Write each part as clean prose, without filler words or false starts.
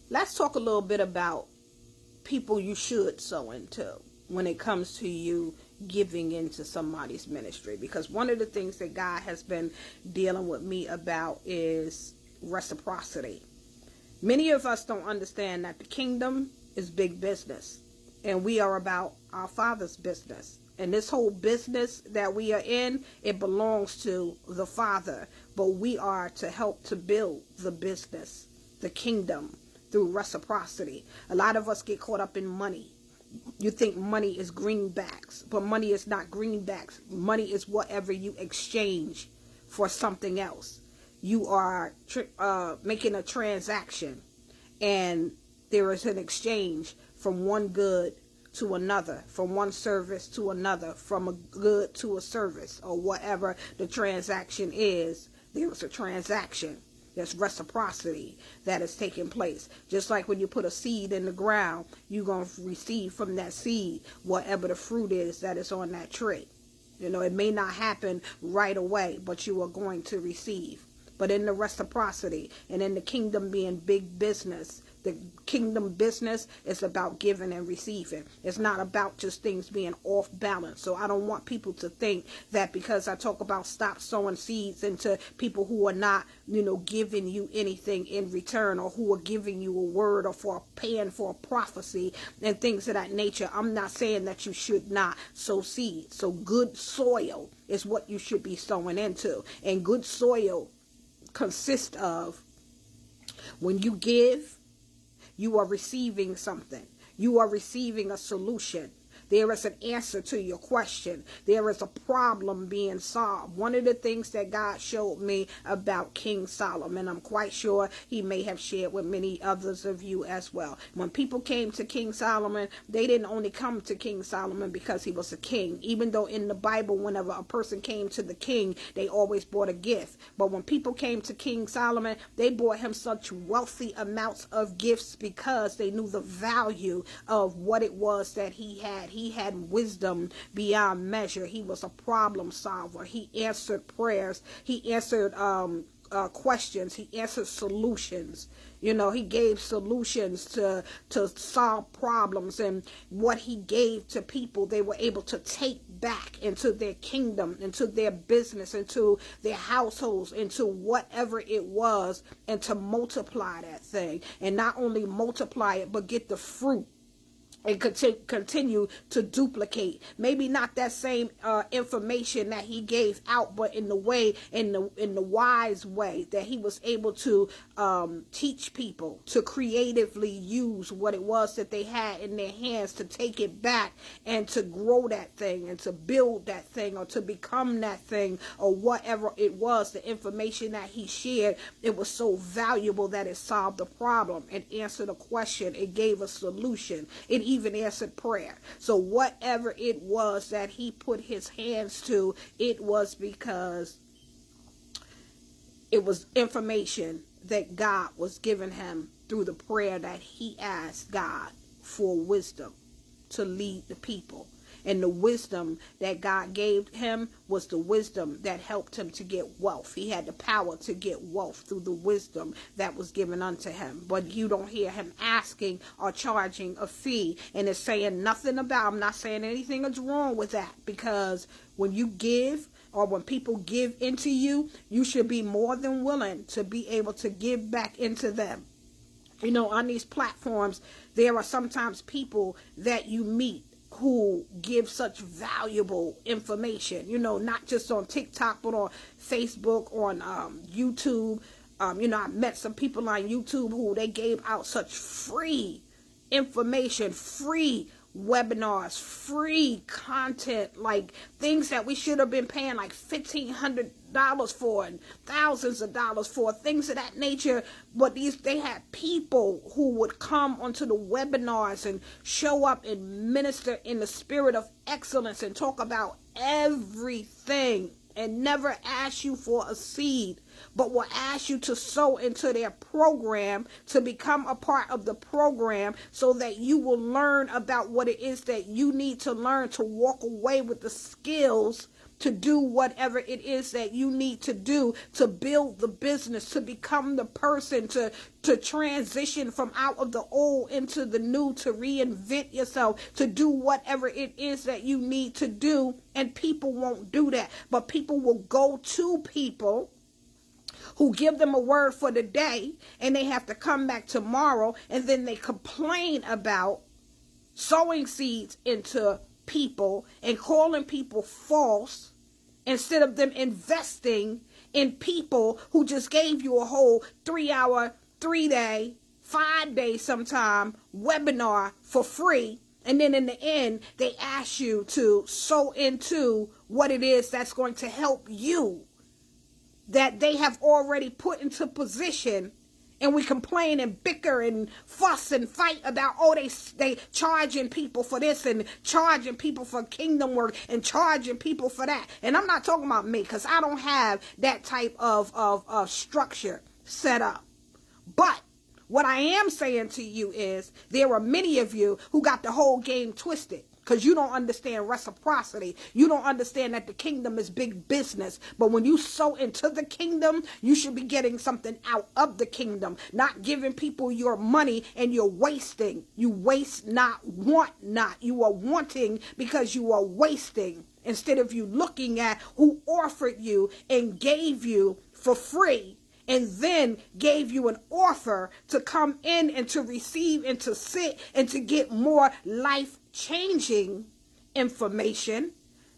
let's talk a little bit about people you should sow into when it comes to you giving into somebody's ministry. Because one of the things that God has been dealing with me about is reciprocity. Many of us don't understand that the kingdom is big business, and we are about our Father's business. And this whole business that we are in, it belongs to the Father, but we are to help to build the business, the kingdom, through reciprocity. A lot of us get caught up in money. You think money is greenbacks, but money is not greenbacks. Money is whatever you exchange for something else. You are making a transaction, and there is an exchange from one good to another, from one service to another, from a good to a service, or whatever the transaction is. There is a transaction. There's reciprocity that is taking place. Just like when you put a seed in the ground, you're going to receive from that seed whatever the fruit is that is on that tree. You know, it may not happen right away, but you are going to receive. But in the reciprocity and in the kingdom being big business, the kingdom business is about giving and receiving. It's not about just things being off balance. So I don't want people to think that because I talk about stop sowing seeds into people who are not, giving you anything in return, or who are giving you a word, or for paying for a prophecy and things of that nature. I'm not saying that you should not sow seeds. So good soil is what you should be sowing into. And good soil consists of, when you give, you are receiving something. You are receiving a solution. There is an answer to your question. There is a problem being solved. One of the things that God showed me about King Solomon, I'm quite sure he may have shared with many others of you as well. When people came to King Solomon, they didn't only come to King Solomon because he was a king. Even though in the Bible, whenever a person came to the king, they always brought a gift. But when people came to King Solomon, they brought him such wealthy amounts of gifts because they knew the value of what it was that he had. He had wisdom beyond measure. He was a problem solver. He answered prayers. He answered questions. He answered solutions. He gave solutions to solve problems, and what he gave to people, they were able to take back into their kingdom, into their business, into their households, into whatever it was, and to multiply that thing. And not only multiply it, but get the fruit and continue to duplicate. Maybe not that same information that he gave out, but in the wise way that he was able to teach people to creatively use what it was that they had in their hands, to take it back and to grow that thing and to build that thing, or to become that thing, or whatever it was. The information that he shared, it was so valuable that it solved the problem, it answered a question, it gave a solution, it even answered prayer. So whatever it was that he put his hands to, it was because it was information that God was giving him through the prayer that he asked God for wisdom to lead the people. And the wisdom that God gave him was the wisdom that helped him to get wealth. He had the power to get wealth through the wisdom that was given unto him. But you don't hear him asking or charging a fee. And it's saying nothing about, I'm not saying anything is wrong with that. Because when you give, or when people give into you, you should be more than willing to be able to give back into them. On these platforms, there are sometimes people that you meet who give such valuable information, not just on TikTok, but on Facebook, on YouTube. I met some people on YouTube who they gave out such free information, free webinars, free content, like things that we should have been paying like $1,500 for and thousands of dollars for, things of that nature. But they had people who would come onto the webinars and show up and minister in the spirit of excellence and talk about everything, and never ask you for a seed, but will ask you to sow into their program, to become a part of the program, so that you will learn about what it is that you need to learn to walk away with the skills to do whatever it is that you need to do to build the business, to become the person, to transition from out of the old into the new, to reinvent yourself, to do whatever it is that you need to do. And people won't do that. But people will go to people who give them a word for the day, and they have to come back tomorrow, and then they complain about sowing seeds into people and calling people false, instead of them investing in people who just gave you a whole 3-hour, 3-day, 5-day sometime webinar for free. And then in the end, they ask you to sow into what it is that's going to help you, that they have already put into position. And we complain and bicker and fuss and fight about, oh, they charging people for this and charging people for kingdom work and charging people for that. And I'm not talking about me, because I don't have that type of structure set up. But what I am saying to you is, there are many of you who got the whole game twisted, because you don't understand reciprocity. You don't understand that the kingdom is big business. But when you sow into the kingdom, you should be getting something out of the kingdom, not giving people your money and you're wasting. You waste not, want not. You are wanting because you are wasting, instead of you looking at who offered you and gave you for free, and then gave you an offer to come in and to receive and to sit and to get more life-changing information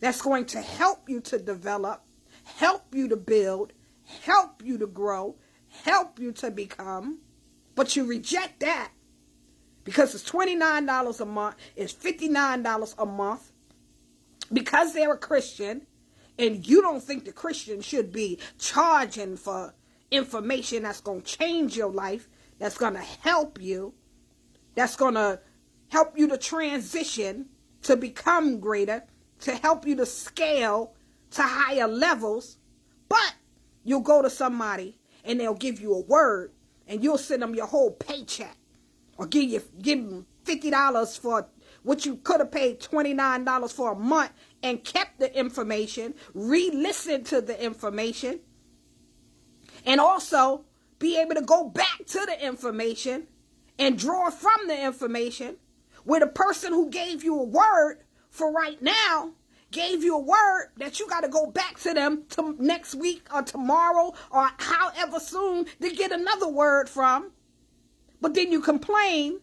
that's going to help you to develop, help you to build, help you to grow, help you to become. But you reject that because it's $29 a month, it's $59 a month, because they're a Christian, and you don't think the Christian should be charging for information that's going to change your life, that's going to help you, that's going to help you to transition, to become greater, to help you to scale to higher levels. But you'll go to somebody and they'll give you a word, and you'll send them your whole paycheck, or give them $50 for what you could have paid $29 for a month, and kept the information, re-listened to the information, and also be able to go back to the information and draw from the information, where the person who gave you a word for right now gave you a word that you got to go back to them to next week or tomorrow or however soon to get another word from. But then you complain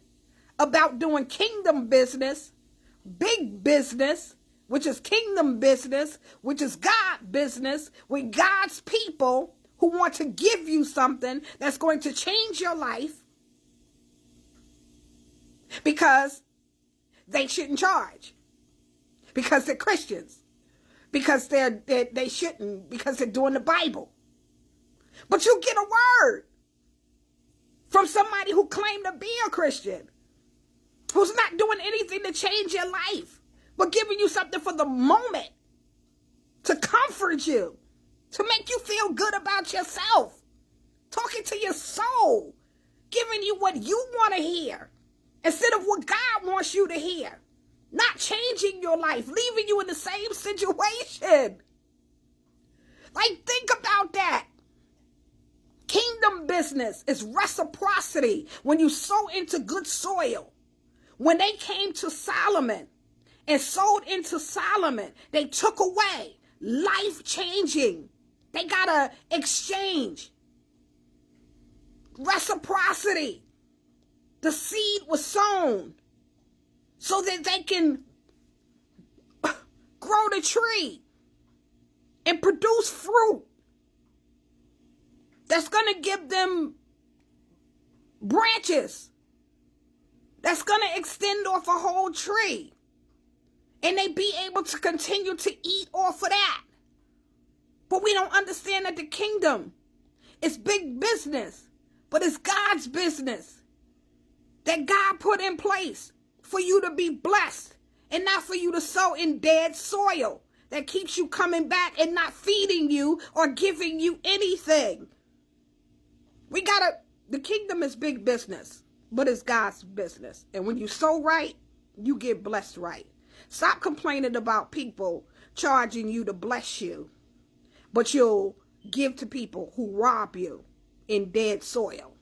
about doing kingdom business, big business, which is kingdom business, which is God business, with God's people who want to give you something that's going to change your life, because they shouldn't charge, because they're Christians, because they shouldn't, because they're doing the Bible. But you get a word from somebody who claimed to be a Christian, who's not doing anything to change your life, but giving you something for the moment, to comfort you, to make you feel good about yourself, talking to your soul, giving you what you want to hear instead of what God wants you to hear, not changing your life, leaving you in the same situation. Like, think about that. Kingdom business is reciprocity. When you sow into good soil, when they came to Solomon and sowed into Solomon, they took away life-changing. They got to exchange. Reciprocity. The seed was sown so that they can grow the tree and produce fruit that's going to give them branches that's going to extend off a whole tree, and they be able to continue to eat off of that. But we don't understand that the kingdom is big business, but it's God's business that God put in place for you to be blessed, and not for you to sow in dead soil that keeps you coming back and not feeding you or giving you anything. The kingdom is big business, but it's God's business. And when you sow right, you get blessed right. Stop complaining about people charging you to bless you, but you'll give to people who rob you in dead soil.